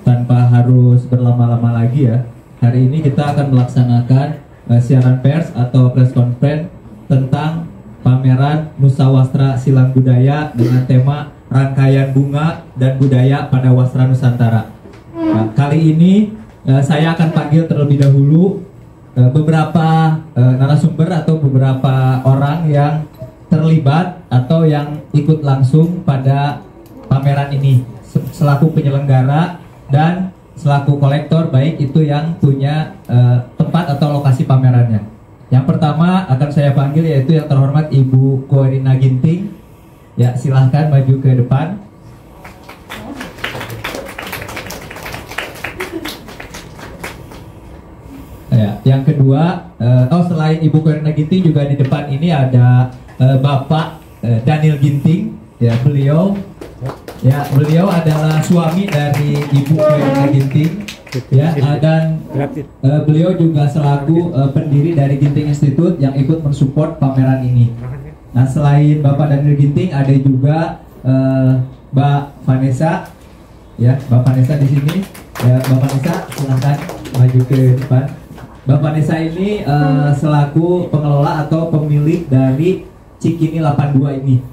Tanpa harus berlama-lama lagi ya, hari ini kita akan melaksanakan siaran pers atau press conference tentang pameran Nusawastra Silang Budaya dengan tema Rangkaian Bunga dan Budaya pada Wastra Nusantara. Nah, kali ini saya akan panggil terlebih dahulu beberapa narasumber atau beberapa orang yang terlibat atau yang ikut langsung pada pameran ini selaku penyelenggara dan selaku kolektor, baik itu yang punya tempat atau lokasi pamerannya. Yang pertama akan saya panggil yaitu yang terhormat Ibu Koerina Ginting. Ya, silahkan maju ke depan. Ya, yang kedua, selain Ibu Koerina Ginting juga di depan ini ada Bapak Daniel Ginting. Ya, beliau adalah suami dari Ibu Koerina Ginting. Ya, dan beliau juga selaku pendiri dari Ginting Institute yang ikut mensupport pameran ini. Nah, selain Bapak Daniel Ginting, ada juga Mbak Vanessa. Ya, Mbak Vanessa di sini. Ya, Mbak Vanessa, silahkan maju ke depan. Mbak Vanessa ini selaku pengelola atau pemilik dari Cikini 82 ini.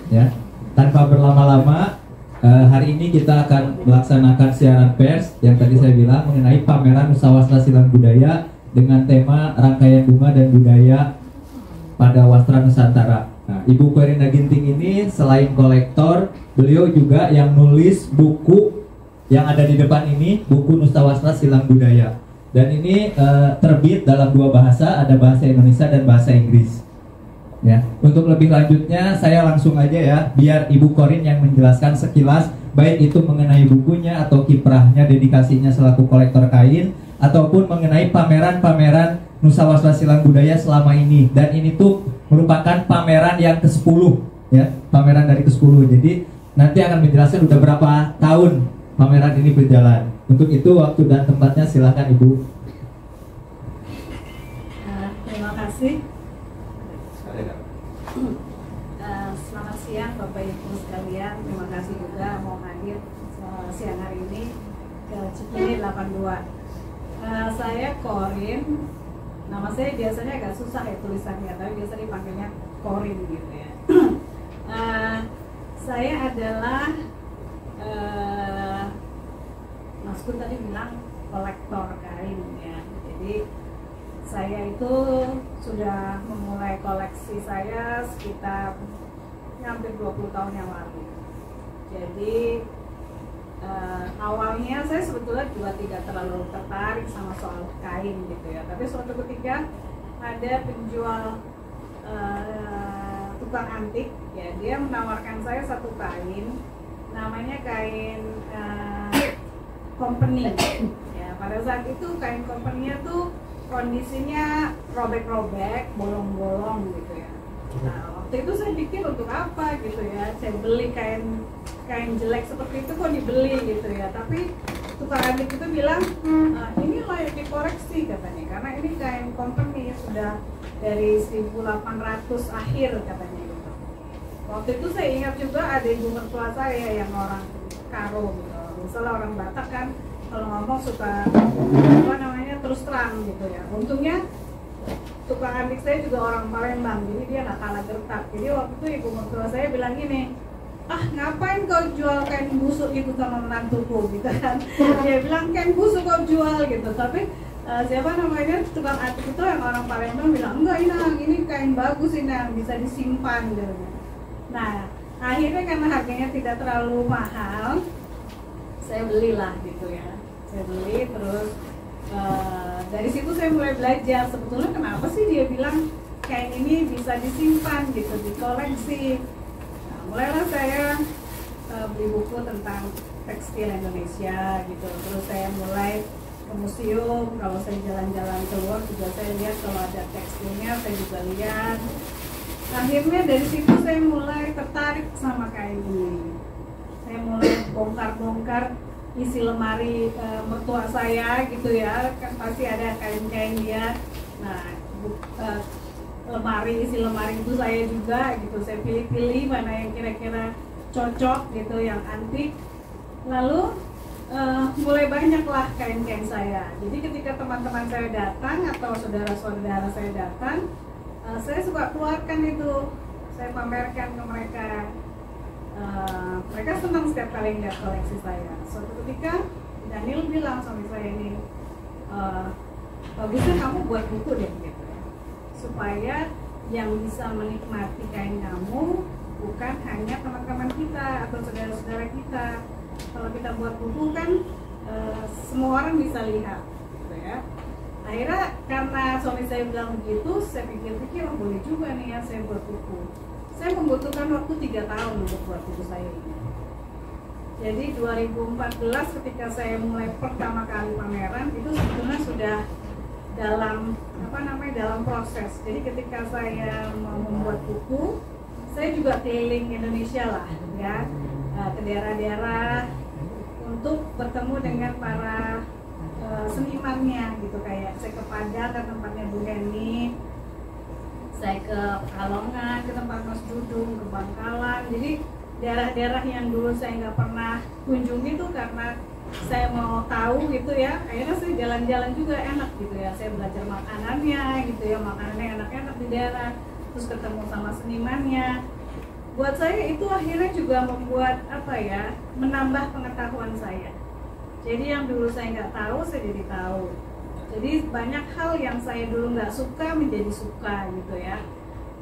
Ya, tanpa berlama-lama, hari ini kita akan melaksanakan siaran pers yang tadi saya bilang mengenai pameran Nusawastra Silang Budaya dengan tema Rangkaian Bunga dan Budaya pada Wastra Nusantara. Nah, Ibu Koerina Ginting ini selain kolektor, beliau juga yang nulis buku yang ada di depan ini, buku Nusawastra Silang Budaya. Dan ini terbit dalam dua bahasa, ada bahasa Indonesia dan bahasa Inggris. Ya, untuk lebih lanjutnya saya langsung aja ya, biar Ibu Korin yang menjelaskan sekilas baik itu mengenai bukunya atau kiprahnya, dedikasinya selaku kolektor kain, ataupun mengenai pameran-pameran Nusawastra Silang Budaya selama ini. Dan ini tuh merupakan pameran yang ke-10 ya, pameran dari ke-10. Jadi nanti akan menjelaskan udah berapa tahun pameran ini berjalan. Untuk itu waktu dan tempatnya silakan Ibu. Terima kasih. Selamat siang Bapak Ibu sekalian. Terima kasih juga mau hadir siang hari ini ke Cikini 82. Saya Korin. Nama saya biasanya agak susah ya tulisannya, tapi biasa dipanggilnya Korin gitu ya. Saya adalah Mas Kun tadi bilang kolektor kain ya. Jadi saya itu sudah memulai koleksi saya sekitar hampir 20 tahun yang lalu. Jadi awalnya saya sebetulnya juga tidak terlalu tertarik sama soal kain gitu ya. Tapi suatu ketika ada penjual tukang antik ya, dia menawarkan saya satu kain, namanya kain company. Ya, pada saat itu kain company-nya tuh kondisinya robek-robek, bolong-bolong gitu ya. Nah, waktu itu saya pikir untuk apa gitu ya, saya beli kain jelek seperti itu kok dibeli gitu ya. Tapi tukang antik itu bilang ini layak dikoreksi katanya, karena ini kain company sudah dari 1800 akhir katanya gitu. Waktu itu saya ingat juga ada ibu mertua saya yang orang Karo gitu. Misalnya orang Batak kan kalau ngomong suka terus terang gitu ya. Untungnya tukang antik saya juga orang Palembang, jadi dia nggak kalah gertak. Jadi waktu itu ibu mertua saya bilang gini, ngapain kau jual kain busuk gitu sama menantuku gitu kan. Dia bilang kain busuk kau jual gitu. Tapi siapa namanya tukang antik itu yang orang Palembang bilang, enggak ini kain bagus ini yang bisa disimpan gitu. Nah akhirnya karena harganya tidak terlalu mahal, saya belilah gitu ya. Saya beli terus dari situ saya mulai belajar sebetulnya kenapa sih dia bilang kain ini bisa disimpan gitu, dikoleksi. Nah, mulailah saya beli buku tentang tekstil Indonesia gitu. Terus saya mulai ke museum, kalau saya jalan-jalan keluar juga saya lihat kalau ada tekstilnya saya juga lihat. Akhirnya dari situ saya mulai tertarik sama kain ini. Saya mulai bongkar-bongkar isi lemari mertua saya gitu ya, kan pasti ada kain-kain dia. Nah, isi lemari itu saya juga gitu, saya pilih-pilih mana yang kira-kira cocok gitu, yang antik. Lalu mulai banyaklah kain-kain saya. Jadi ketika teman-teman saya datang atau saudara-saudara saya datang, saya suka keluarkan itu, saya pamerkan ke mereka. Mereka senang setiap kali ngeliat koleksi saya. Suatu ketika Daniel bilang sama saya ini, bagusnya kamu buat buku deh gitu ya, supaya yang bisa menikmati kain kamu bukan hanya teman-teman kita atau saudara-saudara kita. Kalau kita buat buku kan semua orang bisa lihat gitu ya. Akhirnya karena suami saya bilang begitu, saya pikir-pikir, oh boleh juga nih ya saya buat buku. Saya membutuhkan waktu 3 tahun untuk buat buku saya ini. Jadi 2014 ketika saya mulai pertama kali pameran, itu sebetulnya sudah dalam proses. Jadi ketika saya mau membuat buku, saya juga keliling Indonesia lah ya, ke daerah-daerah untuk bertemu dengan para senimannya gitu. Kayak saya ke Padang ke tempatnya Bu Heni, saya ke Pekalongan ke tempat Mas Dudung, ke Bangkalan. Jadi daerah-daerah yang dulu saya nggak pernah kunjungi tuh karena saya mau tahu gitu ya. Akhirnya saya jalan-jalan juga enak gitu ya. Saya belajar makanannya gitu ya, makanannya enak-enak di daerah. Terus ketemu sama senimannya. Buat saya itu akhirnya juga membuat menambah pengetahuan saya. Jadi yang dulu saya nggak tahu, saya jadi tahu. Jadi banyak hal yang saya dulu nggak suka menjadi suka gitu ya.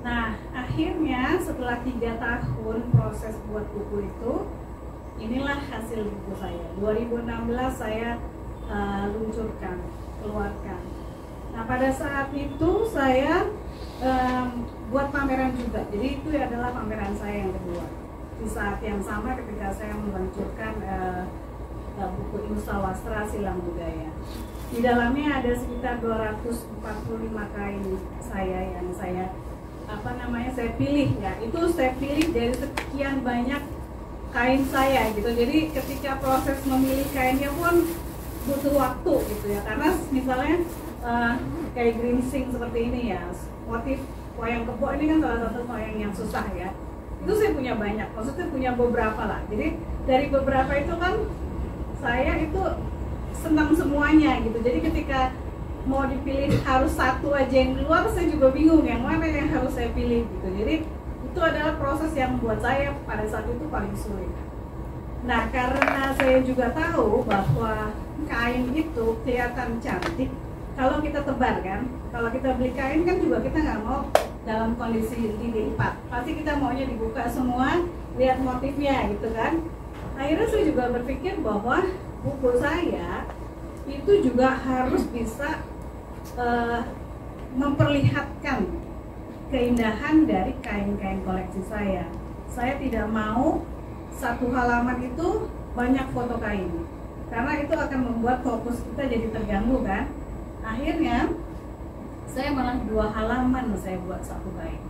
Nah akhirnya setelah 3 tahun proses buat buku itu, inilah hasil buku saya. 2016 saya keluarkan. Nah pada saat itu saya buat pameran juga. Jadi itu adalah pameran saya yang kedua. Di saat yang sama ketika saya meluncurkan buku Nusa Wastra Silang Budaya. Di dalamnya ada sekitar 245 kain saya yang saya pilih ya. Itu saya pilih dari sekian banyak kain saya gitu. Jadi ketika proses memilih kainnya pun butuh waktu gitu ya. Karena misalnya kayak gringsing seperti ini ya, motif wayang kebo ini kan salah satu wayang yang susah ya. Itu saya punya banyak, maksudnya punya beberapa lah. Jadi dari beberapa itu kan saya itu senang semuanya gitu. Jadi ketika mau dipilih harus satu aja yang keluar, saya juga bingung yang mana yang harus saya pilih gitu. Jadi itu adalah proses yang buat saya pada saat itu paling sulit. Nah karena saya juga tahu bahwa kain itu kelihatan cantik kalau kita tebar kan. Kalau kita beli kain kan juga kita nggak mau dalam kondisi dilipat, pasti kita maunya dibuka semua, lihat motifnya gitu kan. Akhirnya saya juga berpikir bahwa buku saya itu juga harus bisa memperlihatkan keindahan dari kain-kain koleksi saya. Saya tidak mau satu halaman itu banyak foto kain, karena itu akan membuat fokus kita jadi terganggu kan. Akhirnya saya malah 2 halaman saya buat satu kain.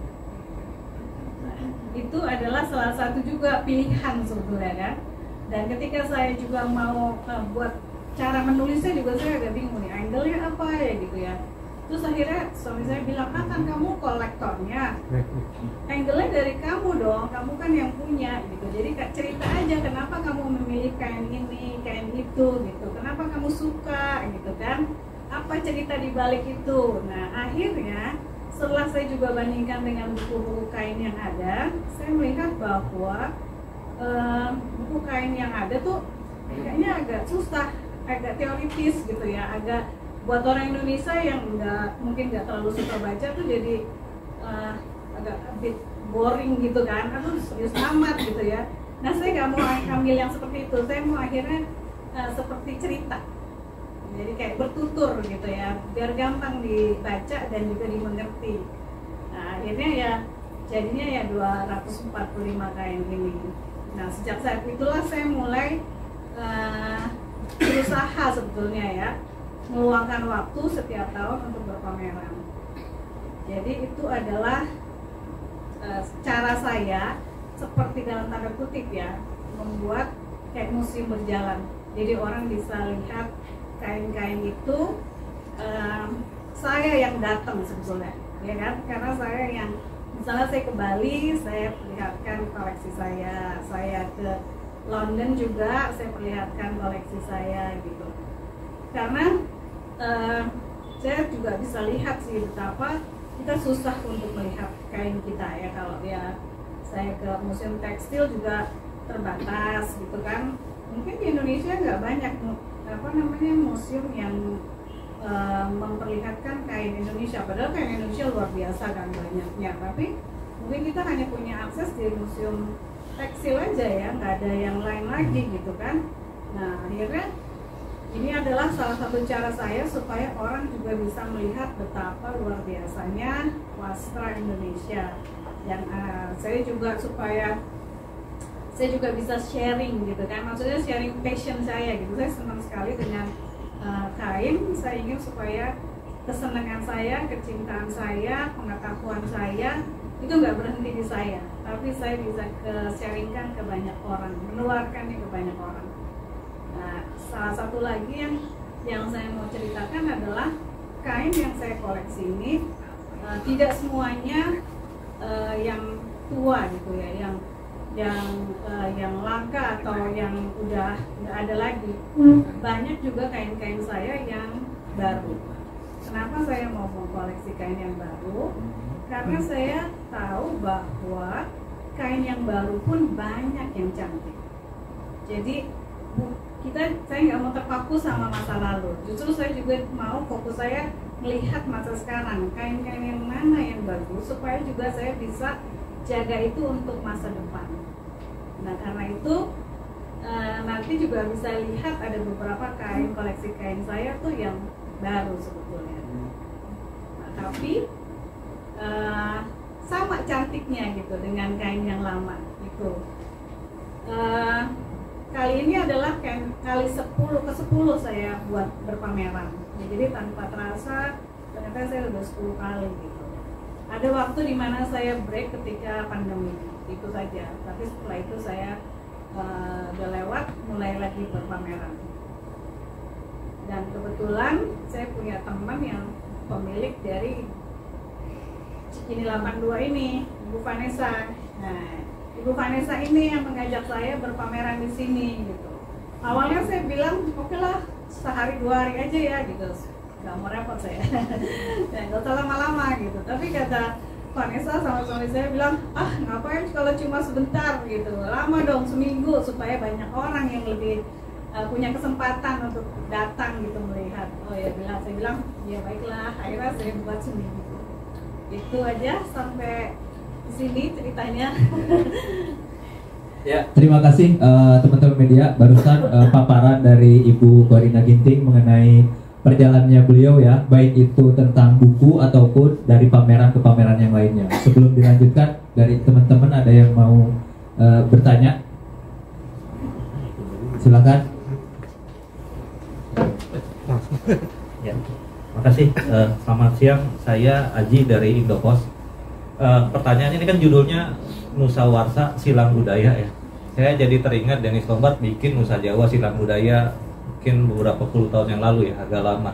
Nah, itu adalah salah satu juga pilihan sebetulnya kan. Dan ketika saya juga mau buat cara menulisnya juga saya agak bingung nih, angle-nya apa ya gitu ya. Terus akhirnya suami saya bilang, kan kamu kolektornya, angle-nya dari kamu dong, kamu kan yang punya gitu. Jadi cerita aja kenapa kamu memilih kain ini, kain itu gitu. Kenapa kamu suka gitu kan? Apa cerita di balik itu? Nah akhirnya setelah saya juga bandingkan dengan buku-buku kain yang ada, saya melihat bahwa buku kain yang ada tuh kayaknya agak susah, agak teoritis gitu ya, agak buat orang Indonesia yang mungkin nggak terlalu suka baca tuh jadi agak a bit boring gitu kan, atau serius amat gitu ya. Nah saya nggak mau ambil yang seperti itu, saya mau akhirnya seperti cerita, jadi kayak bertutur gitu ya, biar gampang dibaca dan juga dimengerti. Nah akhirnya ya jadinya ya 245 kain ini. Nah sejak saat itulah saya mulai berusaha sebetulnya ya, meluangkan waktu setiap tahun untuk berpameran. Jadi itu adalah cara saya seperti dalam tanda kutip ya, membuat kayak museum berjalan. Jadi orang bisa lihat kain-kain itu, saya yang datang sebetulnya, ya kan? Karena saya yang, misalnya saya ke Bali, saya perlihatkan koleksi saya ke London juga, saya perlihatkan koleksi saya gitu. Karena saya juga bisa lihat sih betapa kita susah untuk melihat kain kita ya, kalau ya saya ke museum tekstil juga terbatas gitu kan. Mungkin di Indonesia nggak banyak museum yang memperlihatkan kain Indonesia, padahal kain Indonesia luar biasa kan banyaknya, tapi mungkin kita hanya punya akses di museum tekstil aja ya, nggak ada yang lain lagi gitu kan. Nah akhirnya ini adalah salah satu cara saya supaya orang juga bisa melihat betapa luar biasanya wastra Indonesia. Dan saya juga supaya saya juga bisa sharing gitu kan, maksudnya sharing passion saya gitu. Saya senang sekali dengan kain. Saya ingin supaya kesenangan saya, kecintaan saya, pengetahuan saya itu nggak berhenti di saya, tapi saya bisa sharingkan ke banyak orang, menularkannya ke banyak orang. Nah, salah satu lagi yang saya mau ceritakan adalah kain yang saya koleksi ini tidak semuanya yang tua gitu ya, yang langka atau yang udah nggak ada lagi. Banyak juga kain-kain saya yang baru. Kenapa saya mau mengkoleksi kain yang baru? Karena saya tahu bahwa kain yang baru pun banyak yang cantik. Jadi saya nggak mau terpaku sama masa lalu. Justru saya juga mau fokus saya melihat masa sekarang, kain-kain yang mana yang bagus, supaya juga saya bisa jaga itu untuk masa depan. Nah karena itu nanti juga bisa lihat ada beberapa kain, koleksi kain saya tuh yang baru sebetulnya. Nah, tapi sama cantiknya gitu dengan kain yang lama itu. Kali ini adalah kain kali 10 ke 10 saya buat berpameran. Ya, jadi tanpa terasa ternyata saya udah 10 kali gitu. Ada waktu di mana saya break ketika pandemi, itu saja. Tapi setelah itu saya udah lewat, mulai lagi berpameran. Dan kebetulan saya punya teman yang pemilik dari Cikini 82 ini, Ibu Vanessa. Nah, Ibu Vanessa ini yang mengajak saya berpameran di sini gitu. Awalnya saya bilang, oke lah, sehari 2 hari aja ya gitu, nggak mau repot saya, nggak usah lama-lama gitu. Tapi kata Vanessa sama suami saya bilang, ngapain kalau cuma sebentar gitu, lama dong seminggu supaya banyak orang yang lebih punya kesempatan untuk datang gitu melihat. Oh ya saya bilang ya baiklah, akhirnya saya buat seminggu. Itu aja sampai di sini ceritanya. Ya, terima kasih teman-teman media. Barusan paparan dari Ibu Korina Ginting mengenai perjalanannya beliau ya, baik itu tentang buku ataupun dari pameran ke pameran yang lainnya. Sebelum dilanjutkan, dari teman-teman ada yang mau bertanya? Silakan. Ya, makasih. Selamat siang, saya Aji dari Indopos. Pertanyaan ini kan judulnya Nusawarsa Silang Budaya ya. Saya jadi teringat Dennis Lombard bikin Nusa Jawa Silang Budaya mungkin beberapa puluh tahun yang lalu ya, agak lama.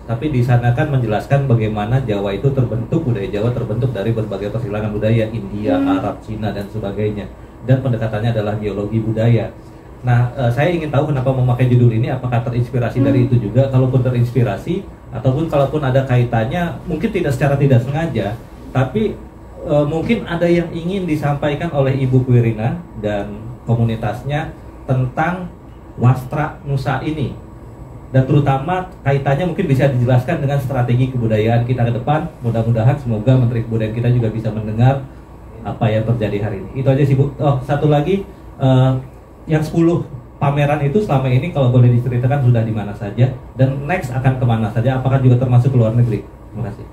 Tapi di sana kan menjelaskan bagaimana Jawa itu terbentuk, budaya Jawa terbentuk dari berbagai persilangan budaya, India, Arab, Cina dan sebagainya. Dan pendekatannya adalah geologi budaya. Nah, saya ingin tahu kenapa memakai judul ini, apakah terinspirasi dari itu juga? Kalaupun terinspirasi, ataupun kalaupun ada kaitannya, mungkin tidak secara tidak sengaja, tapi mungkin ada yang ingin disampaikan oleh Ibu Kwirina dan komunitasnya tentang wastra Nusa ini. Dan terutama kaitannya mungkin bisa dijelaskan dengan strategi kebudayaan kita ke depan. Mudah-mudahan semoga Menteri Kebudayaan kita juga bisa mendengar apa yang terjadi hari ini. Itu aja sih Bu. Oh, satu lagi, yang 10 pameran itu selama ini kalau boleh diceritakan sudah di mana saja dan next akan kemana saja, apakah juga termasuk ke luar negeri? Terima kasih.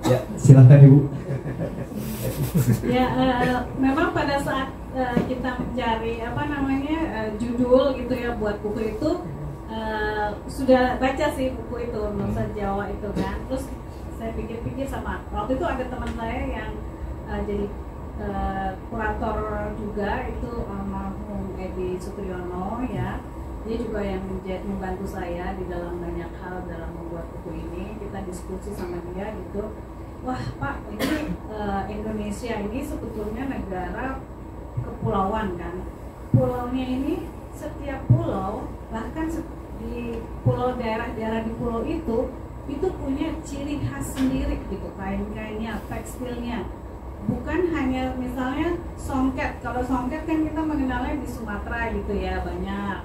Ya, silakan Ibu. Ya, memang pada saat kita mencari judul gitu ya buat buku itu, sudah baca sih buku itu Nusa Jawa itu kan. Terus saya pikir-pikir sama, waktu itu ada teman saya yang jadi kurator juga itu almarhum Edi Supriyono ya. Dia juga yang membantu saya di dalam banyak hal dalam membuat buku ini. Kita diskusi sama dia gitu. Wah Pak, ini Indonesia ini sebetulnya negara kepulauan kan. Pulaunya ini setiap pulau, bahkan di pulau daerah-daerah di pulau itu punya ciri khas sendiri gitu, kain-kainnya, tekstilnya. Bukan hanya misalnya songket. Kalau songket kan kita mengenalnya di Sumatera gitu ya, banyak.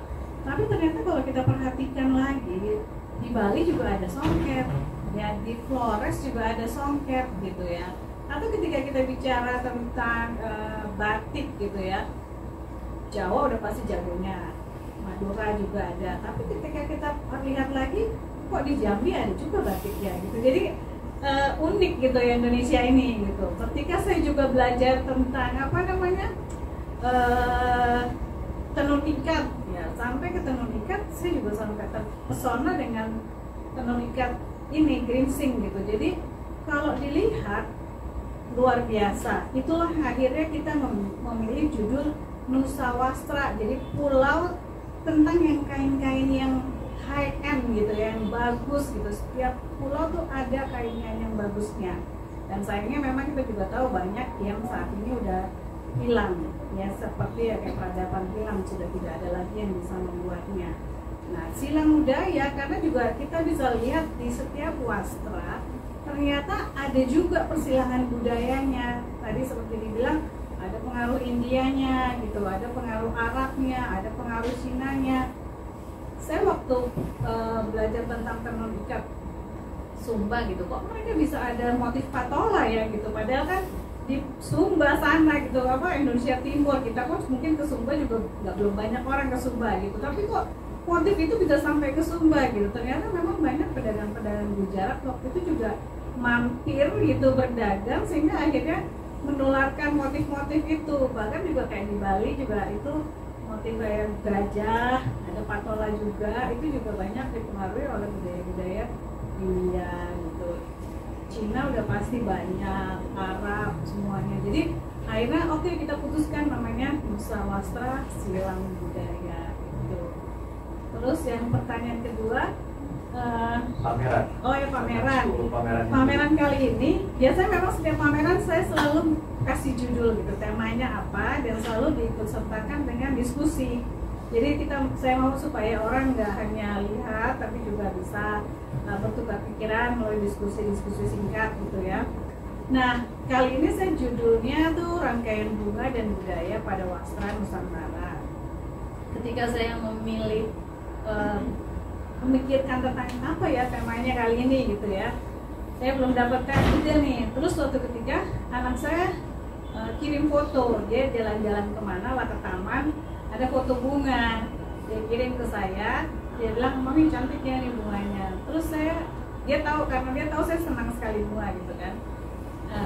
Tapi ternyata kalau kita perhatikan lagi, di Bali juga ada songket, ya di Flores juga ada songket gitu ya. Atau ketika kita bicara tentang batik gitu ya, Jawa udah pasti jagonya, Madura juga ada. Tapi ketika kita lihat lagi, kok di Jambi ada juga batiknya gitu. Jadi unik gitu ya Indonesia ini gitu. Ketika saya juga belajar tentang apa namanya tenun ikat, ya sampai ke tenun ikat, saya juga sampai terpesona dengan tenun ikat ini Gringsing gitu. Jadi kalau dilihat luar biasa. Itulah akhirnya kita memilih judul Nusa Wastra. Jadi pulau tentang yang kain-kain yang high end gitu, yang bagus gitu. Setiap pulau tuh ada kainnya yang bagusnya. Dan sayangnya memang kita juga tahu banyak yang saat ini udah hilang ya, seperti ya kayak peradaban hilang, sudah tidak ada lagi yang bisa membuatnya. Nah, silang budaya, karena juga kita bisa lihat di setiap wastra ternyata ada juga persilangan budayanya. Tadi seperti dibilang ada pengaruh Indianya gitu, ada pengaruh Arabnya, ada pengaruh Cinanya. Saya waktu belajar tentang tenun ikat Sumba gitu, kok mereka bisa ada motif patola ya gitu, padahal kan di Sumba sana gitu, apa Indonesia Timur, kita kok mungkin ke Sumba juga belum banyak orang ke Sumba gitu, tapi kok motif itu bisa sampai ke Sumba gitu. Ternyata memang banyak pedagang-pedagang Gujarat waktu itu juga mampir gitu berdagang, sehingga akhirnya menularkan motif-motif itu. Bahkan juga kayak di Bali juga itu motif kayak gajah, ada patola juga, itu juga banyak dipengaruhi oleh budaya-budaya India gitu. Cina udah pasti banyak, Arab semuanya. Jadi akhirnya oke, kita putuskan namanya Nusa Wastra Silang Budaya gitu. Terus yang pertanyaan kedua, pameran. Oh ya, pameran. Pameran Kali ini biasanya memang setiap pameran saya selalu kasih judul gitu, temanya apa, dan selalu diikutsertakan dengan diskusi. Jadi saya mau supaya orang nggak hanya lihat tapi juga bisa bertukar pikiran melalui diskusi-diskusi singkat gitu ya. Nah, kali ini saya judulnya tuh Rangkaian Bunga dan Budaya pada Wastra Nusantara. Ketika saya memilih memikirkan tentang apa ya temanya kali ini gitu ya, saya belum dapatkan ide nih. Terus suatu ketika anak saya kirim foto, dia jalan-jalan kemana lah, ke taman, ada foto bunga, dia kirim ke saya, dia bilang mami cantik ya nih bunganya. Terus dia tahu, karena dia tahu saya senang sekali bunga gitu kan.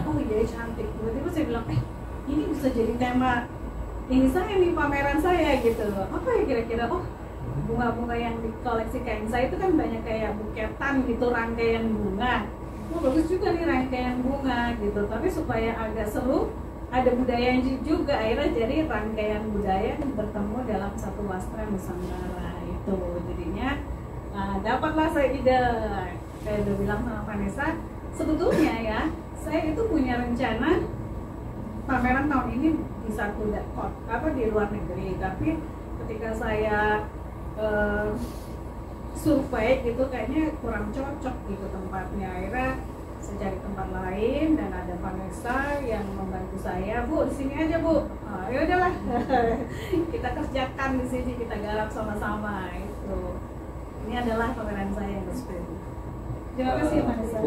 Oh iya cantik. Tiba-tiba saya bilang ini bisa jadi tema ini saya nih, pameran saya gitu. Apa ya kira-kira? Oh, bunga-bunga yang di koleksi kain saya itu kan banyak kayak buketan gitu, rangkaian bunga. Oh bagus juga nih rangkaian bunga gitu. Tapi supaya agak seru, ada budaya juga, akhirnya jadi rangkaian budaya yang bertemu dalam satu wastra Nusantara itu. Jadinya dapatlah saya ide. Saya udah bilang sama Vanessa, sebetulnya ya saya itu punya rencana pameran tahun ini di satu di luar negeri, tapi ketika saya survei gitu kayaknya kurang cocok gitu tempatnya. Akhirnya saya cari tempat lain dan ada Vanessa yang membantu saya, Bu di sini aja Bu. Ya udahlah kita kerjakan di sini, kita garap sama-sama itu. Ini adalah pameran saya yang ke-10. Terima kasih Vanessa.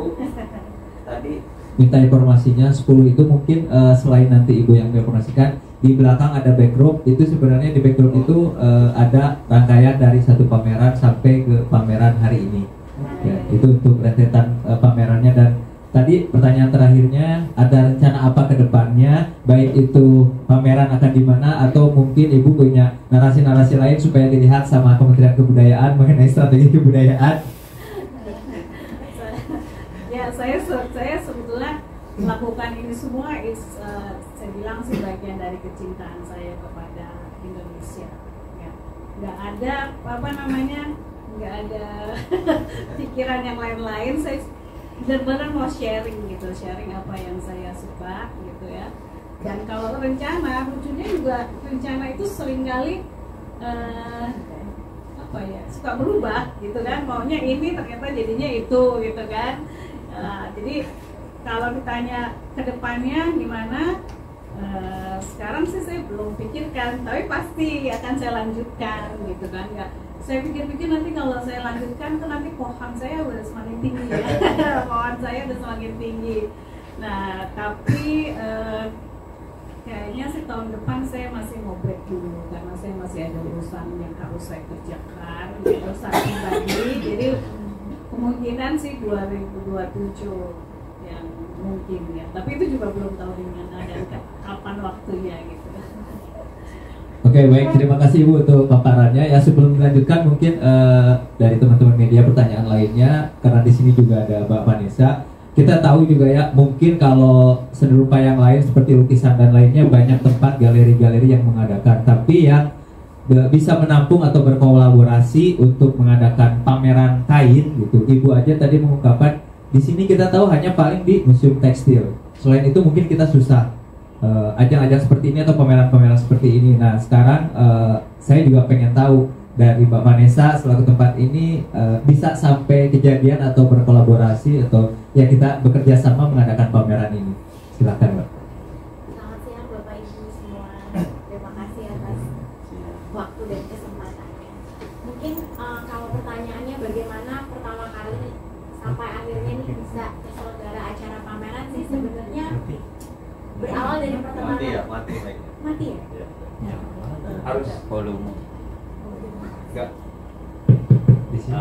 Tadi minta informasinya 10 itu mungkin selain nanti Ibu yang informasikan, di belakang ada backdrop. Itu sebenarnya di backdrop itu ada rangkaian dari satu pameran sampai ke pameran hari ini ya, itu untuk rentetan pamerannya. Dan tadi pertanyaan terakhirnya, ada rencana apa ke depannya, baik itu pameran akan di mana atau mungkin Ibu punya narasi-narasi lain supaya dilihat sama Kementerian Kebudayaan mengenai strategi kebudayaan. Ya, saya sebetulnya melakukan ini semua bilang sih bagian dari kecintaan saya kepada Indonesia. Ya, nggak ada apa namanya, nggak ada pikiran yang lain-lain. Saya benar-benar mau sharing gitu, sharing apa yang saya suka gitu ya. Dan kalau rencana, lucunya juga rencana itu seringkali apa ya, suka berubah gitu kan, maunya ini ternyata jadinya itu gitu kan. Jadi kalau ditanya ke depannya gimana, sekarang sih saya belum pikirkan, tapi pasti akan saya lanjutkan gitu kan. Nggak, saya pikir-pikir nanti kalau saya lanjutkan tuh nanti pohon saya udah semakin tinggi ya. Pohon saya udah semakin tinggi. Nah tapi kayaknya sih tahun depan saya masih mau break dulu karena saya masih ada urusan yang harus saya kerjakan, urusan pribadi. Jadi kemungkinan sih 2027 yang mungkin ya. Tapi itu juga belum tahu di mana dan kapan waktunya gitu. Oke, baik, terima kasih Ibu untuk paparannya. Ya, sebelum dilanjutkan mungkin dari teman-teman media pertanyaan lainnya, karena di sini juga ada Mbak Vanessa. Kita tahu juga ya, mungkin kalau seni rupa yang lain seperti lukisan dan lainnya banyak tempat galeri-galeri yang mengadakan, tapi yang bisa menampung atau berkolaborasi untuk mengadakan pameran kain gitu. Ibu aja tadi mengungkapkan di sini kita tahu hanya paling di museum tekstil. Selain itu mungkin kita susah ajang-ajang seperti ini atau pameran-pameran seperti ini. Nah sekarang saya juga pengen tahu dari Mbak Vanessa selaku tempat ini bisa sampai kejadian atau berkolaborasi atau ya kita bekerja sama mengadakan pameran ini. Silakan Mbak. Selamat siang Bapak Ibu semua. Terima kasih atas waktu dan kesempatannya. Mungkin kalau pertanyaannya bagaimana pertama kali sampai akhirnya nih bisa terselenggara acara pameran sih sebenarnya berawal dari pertemanan. Mati ya? Ya. Harus volume. Enggak. Di sini.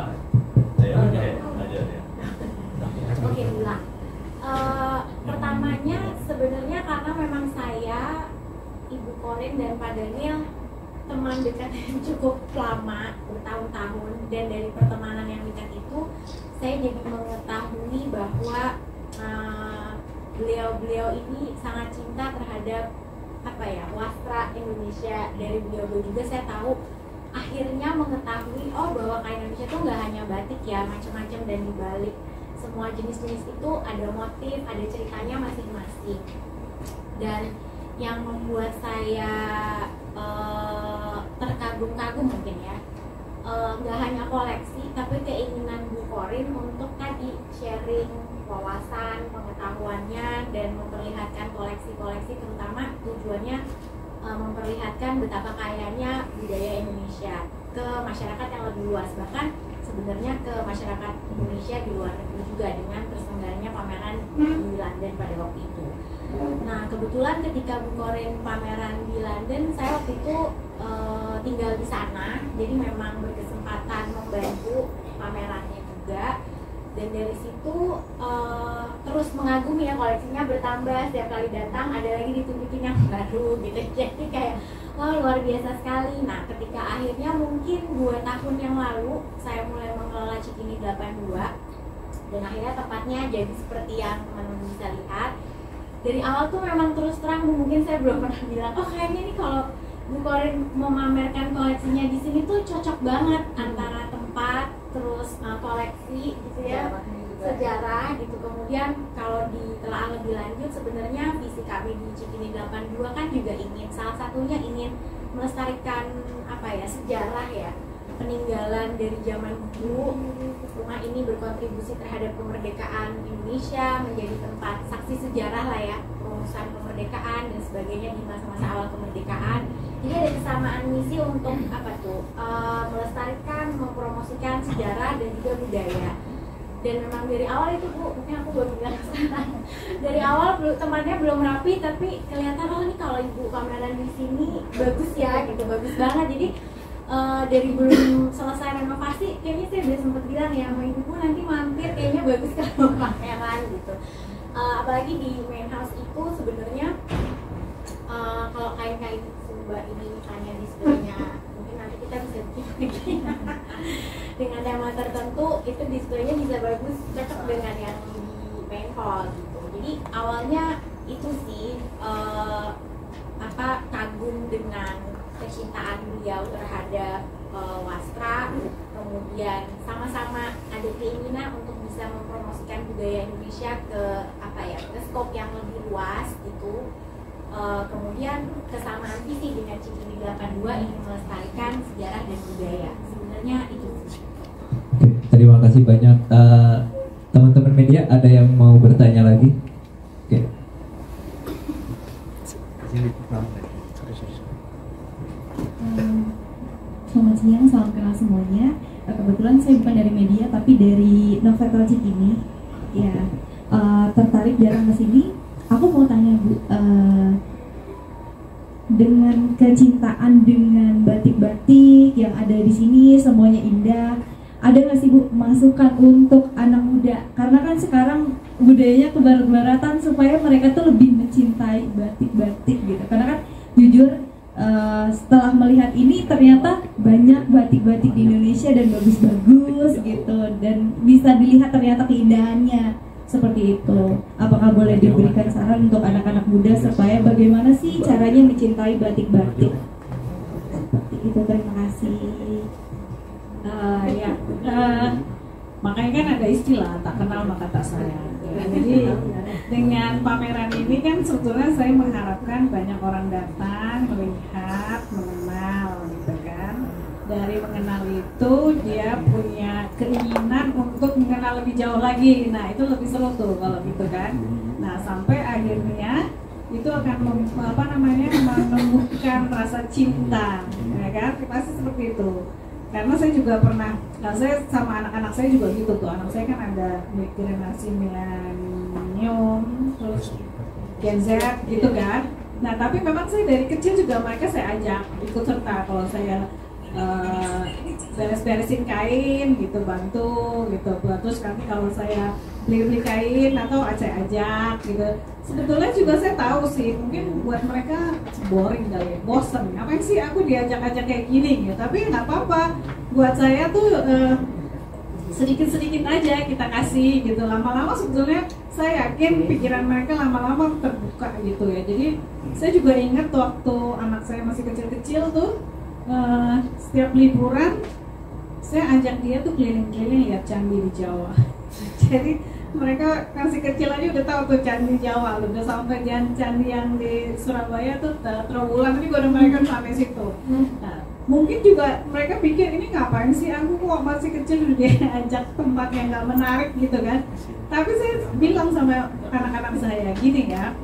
Oke, ulang. Pertamanya sebenarnya karena memang saya, Ibu Korin dan Pak Daniel teman dekat yang cukup lama, bertahun-tahun, dan dari pertemanan yang dekat itu saya jadi mengetahui bahwa beliau-beliau ini sangat cinta terhadap apa ya, wastra Indonesia. Dari beliau juga saya tahu akhirnya mengetahui bahwa kain Indonesia itu nggak hanya batik ya, macam-macam, dan dibalik semua jenis-jenis itu ada motif, ada ceritanya masing-masing. Dan yang membuat saya terkagum-kagum mungkin ya, nggak hanya koleksi tapi keinginan Bu Korin untuk tadi sharing wawasan, pengetahuannya, dan memperlihatkan koleksi-koleksi, terutama tujuannya memperlihatkan betapa kayanya budaya Indonesia ke masyarakat yang lebih luas, bahkan sebenarnya ke masyarakat Indonesia di luar negeri juga dengan terselenggaranya pameran di London pada waktu itu. Nah kebetulan ketika Bu Korin pameran di London, saya waktu itu tinggal di sana, jadi memang berkesempatan membantu pamerannya juga. Dan dari situ terus mengagumi ya, koleksinya bertambah, setiap kali datang ada lagi ditunjukin yang baru gitu. Jadi kayak wah luar biasa sekali. Nah ketika akhirnya mungkin 2 tahun yang lalu saya mulai mengelola Cikini 82, dan akhirnya tempatnya jadi seperti yang teman-teman bisa lihat. Dari awal tuh memang terus terang mungkin saya belum pernah bilang kayaknya nih kalau Bu Korin memamerkan koleksinya di sini tuh cocok banget antara tempat terus koleksi gitu ya, sejarah gitu. Kemudian kalau ditelaah lebih lanjut, sebenarnya visi kami di Cikini 82 kan juga ingin, salah satunya ingin melestarikan apa ya, sejarah ya, peninggalan dari zaman dulu. Rumah ini berkontribusi terhadap kemerdekaan Indonesia, menjadi tempat saksi sejarah lah ya, perumusan kemerdekaan dan sebagainya di masa-masa awal kemerdekaan. Jadi ada kesamaan misi untuk apa tuh, melestarikan, mempromosikan sejarah dan juga budaya. Dan memang dari awal itu Bu, mungkin aku baru bilang sekarang, dari awal temannya belum rapi, tapi kelihatan ini kalau Ibu pameran di sini bagus ya gitu, bagus banget. Jadi dari belum selesai renovasi, kayaknya saya udah sempat bilang ya sama Ibu, nanti mampir, kayaknya bagus kalau pameran gitu. Apalagi di main house itu sebenarnya kalau kain-kain Sumba ini misalnya displaynya, mungkin nanti kita bisa bikin dengan tema tertentu, itu displaynya bisa bagus, cocok dengan yang di main hall gitu. Jadi awalnya itu sih kagum dengan kecintaan beliau terhadap wastra, kemudian sama-sama ada keinginan untuk bisa mempromosikan budaya Indonesia ke skop yang lebih luas gitu. Kemudian kesamaan visi dengan Cikini 82 ingin melestarikan sejarah dan budaya. Sebenarnya itu. Oke, terima kasih banyak. Teman-teman media, ada yang mau bertanya lagi? Oke. Selamat siang, salam kenal semuanya. Kebetulan saya bukan dari media, tapi dari Novetel Cikini. Ya, tertarik datang ke sini. Aku mau tanya Bu, dengan kecintaan dengan batik-batik yang ada di sini, semuanya indah. Ada nggak sih Bu masukan untuk anak muda? Karena kan sekarang budayanya ke barat-baratan supaya mereka tuh lebih mencintai batik-batik gitu. Karena kan jujur setelah melihat ini ternyata banyak batik-batik di Indonesia dan bagus-bagus gitu, dan bisa dilihat ternyata keindahannya seperti itu. Apakah boleh diberikan saran untuk anak-anak muda supaya bagaimana sih caranya mencintai batik-batik? Seperti itu, terima kasih. Makanya kan ada istilah tak kenal maka tak sayang. Jadi dengan pameran ini kan sebetulnya saya mengharapkan banyak orang datang, melihat, mengenal gitu kan. Dari mengenal itu dia punya keinginan untuk mengenal lebih jauh lagi. Nah itu lebih seru tuh kalau gitu kan. Nah sampai akhirnya itu akan menumbuhkan rasa cinta, ya kan? Pasti seperti itu. Karena saya juga pernah, saya sama anak-anak saya juga gitu tuh. Anak saya kan ada generasi milenium, terus Gen Z gitu kan. Nah tapi memang saya dari kecil juga mereka saya ajak ikut serta. Kalau saya beres-beresin kain gitu, bantu gitu. Terus nanti kalau saya beli kain atau saya ajak gitu. Sebetulnya juga saya tahu sih, mungkin buat mereka boring kali ya, bosen. Ngapain sih aku diajak-ajak kayak gini gitu. Tapi nggak apa-apa. Buat saya tuh sedikit-sedikit aja kita kasih gitu. Lama-lama sebetulnya saya yakin pikiran mereka lama-lama terbuka gitu ya. Jadi saya juga ingat waktu anak saya masih kecil-kecil tuh, setiap liburan saya ajak dia tuh keliling-keliling lihat candi di Jawa. Jadi mereka masih kecil aja udah tahu tuh candi Jawa, udah sampai candi yang di Surabaya tuh Trawulan ini udah mereka sampai situ. Nah, mungkin juga mereka pikir ini ngapain sih aku kok masih kecil udah diajak tempat yang nggak menarik gitu kan. Tapi saya bilang sama anak-anak saya gini ya,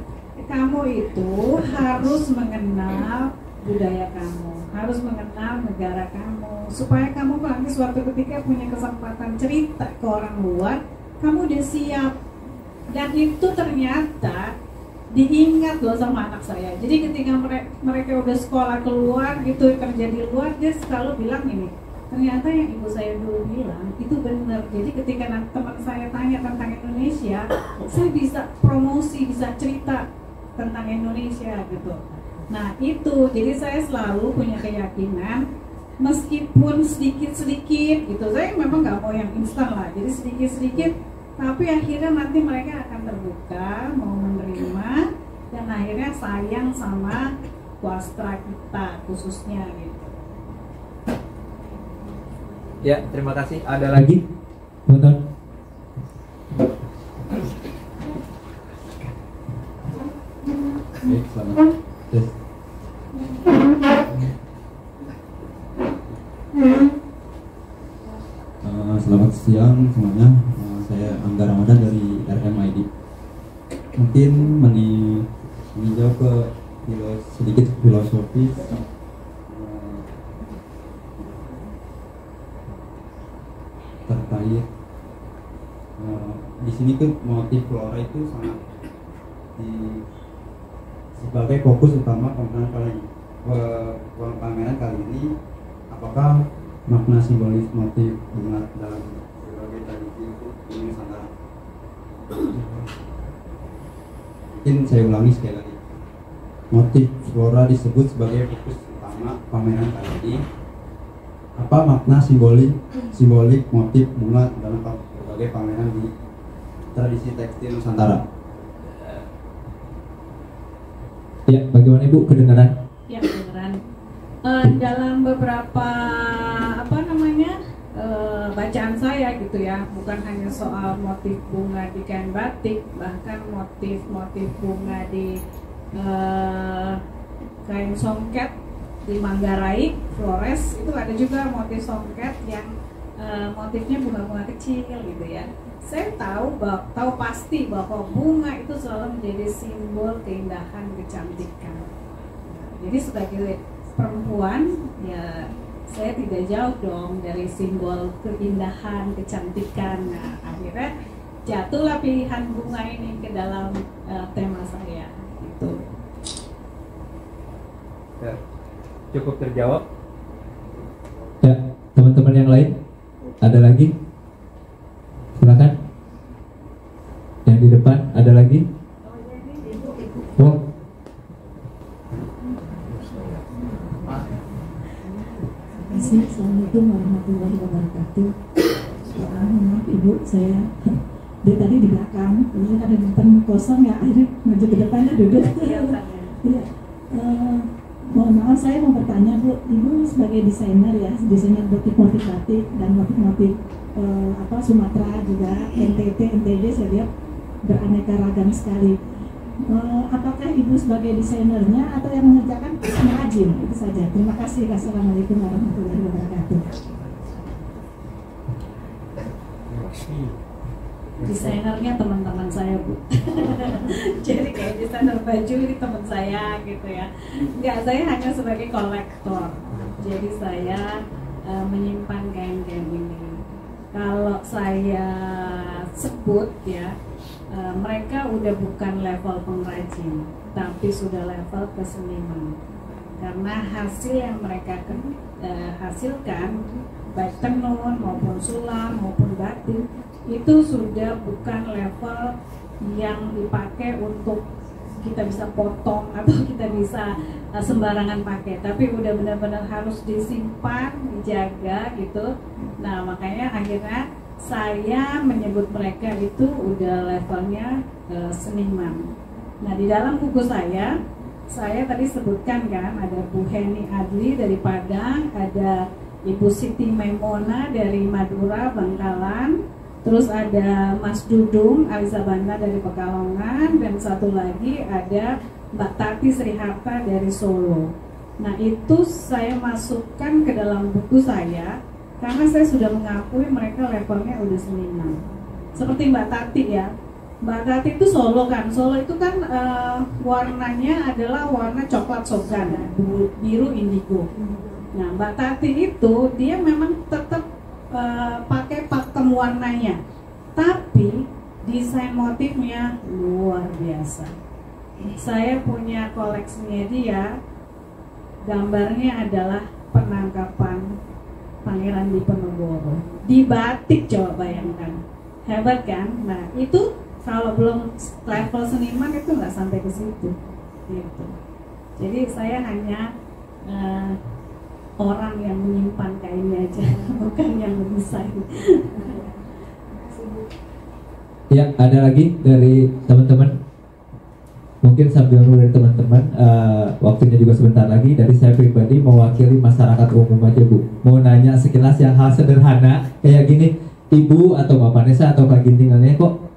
kamu itu harus mengenal budaya kamu, harus mengenal negara kamu, supaya kamu nanti suatu ketika punya kesempatan cerita ke orang luar, kamu udah siap. Dan itu ternyata diingat loh sama anak saya. Jadi ketika mereka udah sekolah keluar gitu, kerja di luar, dia selalu bilang ini, ternyata yang ibu saya dulu bilang itu benar. Jadi ketika teman saya tanya tentang Indonesia, saya bisa promosi, bisa cerita tentang Indonesia gitu. Nah itu, jadi saya selalu punya keyakinan, meskipun sedikit-sedikit gitu, saya memang nggak mau yang instan lah, jadi sedikit-sedikit, tapi akhirnya nanti mereka akan terbuka, mau menerima, dan akhirnya sayang sama wastra kita khususnya gitu. Ya, terima kasih. Ada lagi? Betul. Baik, selamat. Yes. Selamat siang semuanya. Saya Angga Ramadan dari RMID. Mungkin meninjau ke sedikit filosofis terkait di sini tuh motif flora itu sangat sebagai fokus utama pameran kali ini. Apakah makna simbolis motif bunga dalam berbagai tradisi di Nusantara? Mungkin saya ulangi sekali lagi. Motif flora disebut sebagai fokus utama pameran kali ini. Apa makna simbolik motif bunga dalam berbagai pameran di tradisi tekstil Nusantara? Ya, bagaimana Ibu kedengaran? Ya, beneran. Dalam beberapa bacaan saya gitu ya, bukan hanya soal motif bunga di kain batik, bahkan motif-motif bunga di kain songket di Manggarai, Flores itu ada juga motif songket yang motifnya bunga-bunga kecil gitu ya. Saya tahu pasti bahwa bunga itu selalu menjadi simbol keindahan, kecantikan. Jadi sebagai perempuan ya saya tidak jauh dong dari simbol keindahan, kecantikan. Nah, akhirnya jatuhlah pilihan bunga ini ke dalam tema saya. Itu. Ya, cukup terjawab. Ya, teman-teman yang lain ada lagi? Silakan. Yang di depan ada lagi? Oh. Assalamualaikum warahmatullahi wabarakatuh. Maaf Ibu, saya dari tadi di belakang, ini ada di depan kosong ya, akhirnya maju ke depannya duduk. Iya. Mohon maaf, saya mau bertanya Bu, Ibu sebagai desainer ya, desainer motif-motif batik dan motif-motif Sumatera juga, NTT, NTB saya lihat beraneka ragam sekali. Apakah Ibu sebagai desainernya atau yang mengerjakan pengrajin? Itu saja. Terima kasih. Assalamualaikum warahmatullahi wabarakatuh. Desainernya teman-teman saya Bu. Jadi kayak desainer baju ini teman saya gitu ya. Enggak, saya hanya sebagai kolektor. Jadi saya menyimpan kain-kain ini. Kalau saya sebut ya, mereka udah bukan level pengrajin, tapi sudah level keseniman. Karena hasil yang mereka hasilkan, baik tenun maupun sulam maupun batik, itu sudah bukan level yang dipakai untuk kita bisa potong atau kita bisa sembarangan pakai, tapi udah benar-benar harus disimpan, dijaga gitu. Nah, makanya akhirnya saya menyebut mereka itu udah levelnya seniman. Nah, di dalam buku saya tadi sebutkan kan ada Bu Heni Adli dari Padang, ada Ibu Siti Memona dari Madura, Bangkalan, terus ada Mas Dudung Alizabanda dari Pekalongan, dan satu lagi ada Mbak Tati Sriharta dari Solo. Nah, itu saya masukkan ke dalam buku saya karena saya sudah mengakui mereka levelnya udah seniman. Seperti Mbak Tati ya, Mbak Tati itu Solo kan, Solo itu kan warnanya adalah warna coklat sogan, biru indigo. Nah, Mbak Tati itu dia memang tetap pakai pakem warnanya, tapi desain motifnya luar biasa. Saya punya koleksinya dia, gambarnya adalah penangkapan Pangeran Diponegoro di batik, coba bayangkan, hebat kan? Nah, itu kalau belum level seniman itu nggak sampai ke situ gitu. Jadi saya hanya orang yang menyimpan kainnya aja, bukan yang mendesain. Ya, ada lagi dari teman-teman? Mungkin sambil nunggu dari teman-teman, waktunya juga sebentar lagi. Dari saya pribadi mewakili masyarakat umum aja Bu, mau nanya sekilas yang hal sederhana kayak gini, Ibu atau Mbak Vanessa atau Kak Ginting kok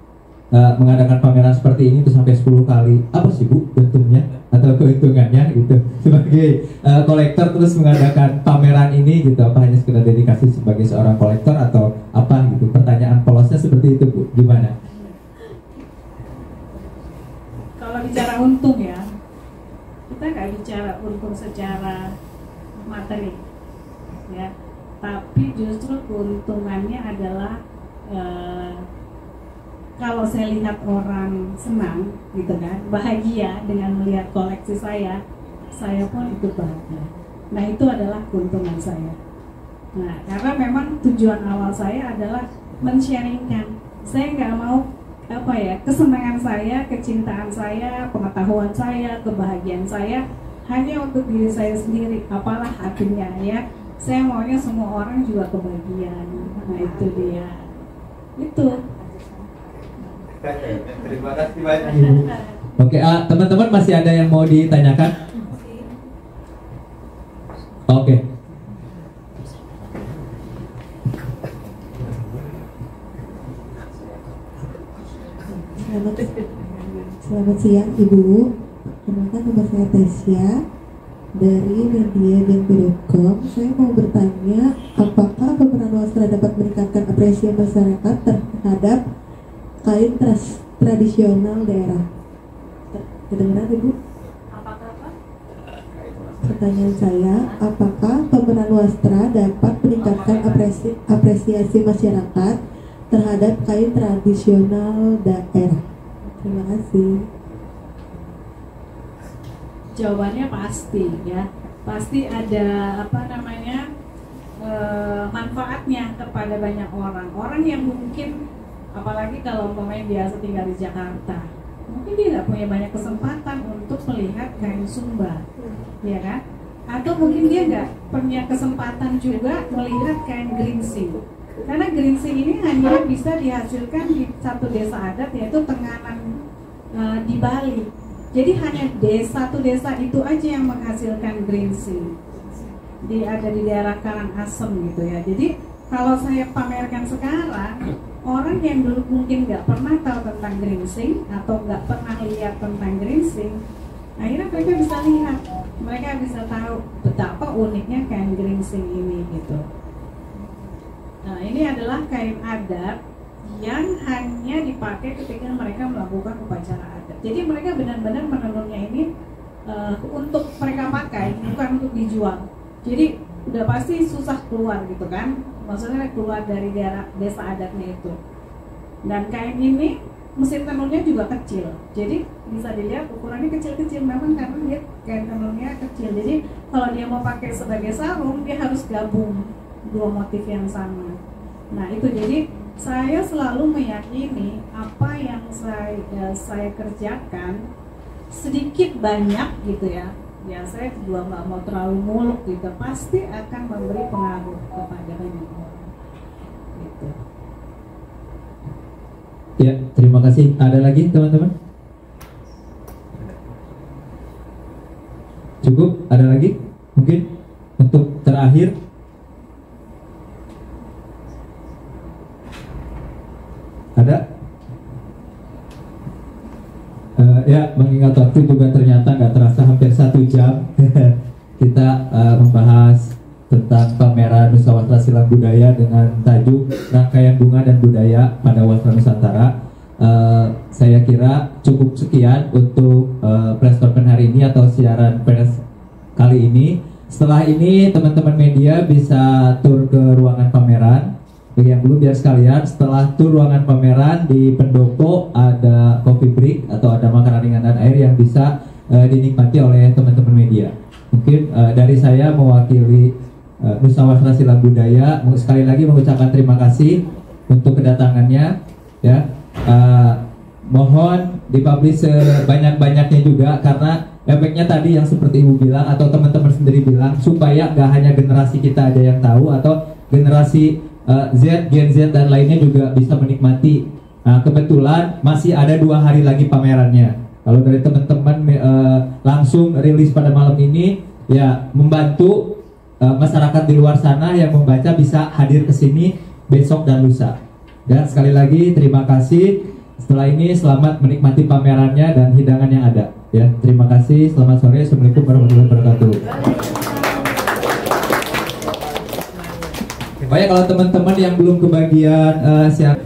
mengadakan pameran seperti ini tuh sampai 10 kali, apa sih Bu untungnya atau keuntungannya gitu sebagai kolektor terus mengadakan pameran ini gitu? Apa hanya sekedar dedikasi sebagai seorang kolektor atau apa gitu? Pertanyaan polosnya seperti itu Bu, gimana? Kalau bicara untung ya, kita nggak bicara untung secara materi ya, tapi justru keuntungannya adalah kalau saya lihat orang senang gitu kan, bahagia dengan melihat koleksi saya pun ikut bahagia. Nah, itu adalah keuntungan saya. Nah, karena memang tujuan awal saya adalah men-sharingkan. Saya nggak mau kesenangan saya, kecintaan saya, pengetahuan saya, kebahagiaan saya hanya untuk diri saya sendiri, apalah artinya ya. Saya maunya semua orang juga kebahagiaan. Nah, itu dia. Itu. Terima kasih banyak. Oke, teman-teman masih ada yang mau ditanyakan? Oke. Selamat siang Ibu. Perkenalkan nama saya Tasya dari media.com. Saya mau bertanya, apakah pemeran wasra dapat meningkatkan apresiasi masyarakat terhadap kain tradisional daerah? Kedengaran Ibu? Pertanyaan saya, apakah pemeran wasra dapat meningkatkan apresiasi masyarakat terhadap kain tradisional daerah? Terima kasih. Jawabannya pasti ya, pasti ada manfaatnya kepada banyak orang yang mungkin, apalagi kalau pemain biasa tinggal di Jakarta, mungkin dia nggak punya banyak kesempatan untuk melihat kain Sumba, ya kan? Atau mungkin dia nggak punya kesempatan juga melihat kain geringsing, karena geringsing ini hanya bisa dihasilkan di satu desa adat, yaitu Tenganan di Bali. Jadi hanya satu desa itu aja yang menghasilkan geringsing. Ada di daerah Karangasem gitu ya. Jadi kalau saya pamerkan sekarang, orang yang dulu mungkin nggak pernah tahu tentang geringsing atau nggak pernah lihat tentang geringsing, akhirnya mereka bisa lihat, mereka bisa tahu betapa uniknya kain geringsing ini gitu. Nah, ini adalah kain adat yang hanya dipakai ketika mereka melakukan upacara adat. Jadi mereka benar-benar menenunnya ini untuk mereka pakai, bukan untuk dijual. Jadi udah pasti susah keluar gitu kan, maksudnya keluar dari daerah desa adatnya itu. Dan kain ini mesin tenunnya juga kecil, jadi bisa dilihat ukurannya kecil-kecil memang karena dia kain tenunnya kecil. Jadi kalau dia mau pakai sebagai sarung, dia harus gabung dua motif yang sama. Nah itu, jadi saya selalu meyakini apa yang saya kerjakan sedikit banyak gitu ya. Ya saya juga nggak mau terlalu muluk gitu, pasti akan memberi pengaruh kepada banyak orang. Gitu. Ya, terima kasih. Ada lagi teman-teman? Cukup? Ada lagi? Mungkin untuk terakhir. Ada? Ya, mengingat waktu juga ternyata nggak terasa hampir 1 jam kita membahas tentang pameran Nusa Wasra Silang Budaya dengan tajuk Rangkaian Bunga dan Budaya pada Wasra Nusantara. Saya kira cukup sekian untuk press conference hari ini atau siaran pers kali ini. Setelah ini teman-teman media bisa tur ke ruangan pameran. Bagi yang belum, biar sekalian, setelah tur ruangan pameran di pendopo ada coffee break atau ada makanan ringan dan air yang bisa dinikmati oleh teman-teman media. Mungkin dari saya mewakili Nusa Wasra Silang Budaya sekali lagi mengucapkan terima kasih untuk kedatangannya ya. Mohon dipublish sebanyak-banyaknya juga, karena efeknya tadi yang seperti Ibu bilang atau teman-teman sendiri bilang, supaya nggak hanya generasi kita aja yang tahu atau generasi Z, Gen Z dan lainnya juga bisa menikmati. Nah, kebetulan masih ada 2 hari lagi pamerannya. Kalau dari teman-teman langsung rilis pada malam ini, ya membantu masyarakat di luar sana yang membaca bisa hadir ke sini besok dan lusa. Dan sekali lagi terima kasih. Setelah ini selamat menikmati pamerannya dan hidangan yang ada. Ya, terima kasih. Selamat sore. Assalamualaikum warahmatullahi wabarakatuh. Baik, kalau teman-teman yang belum kebagian siap.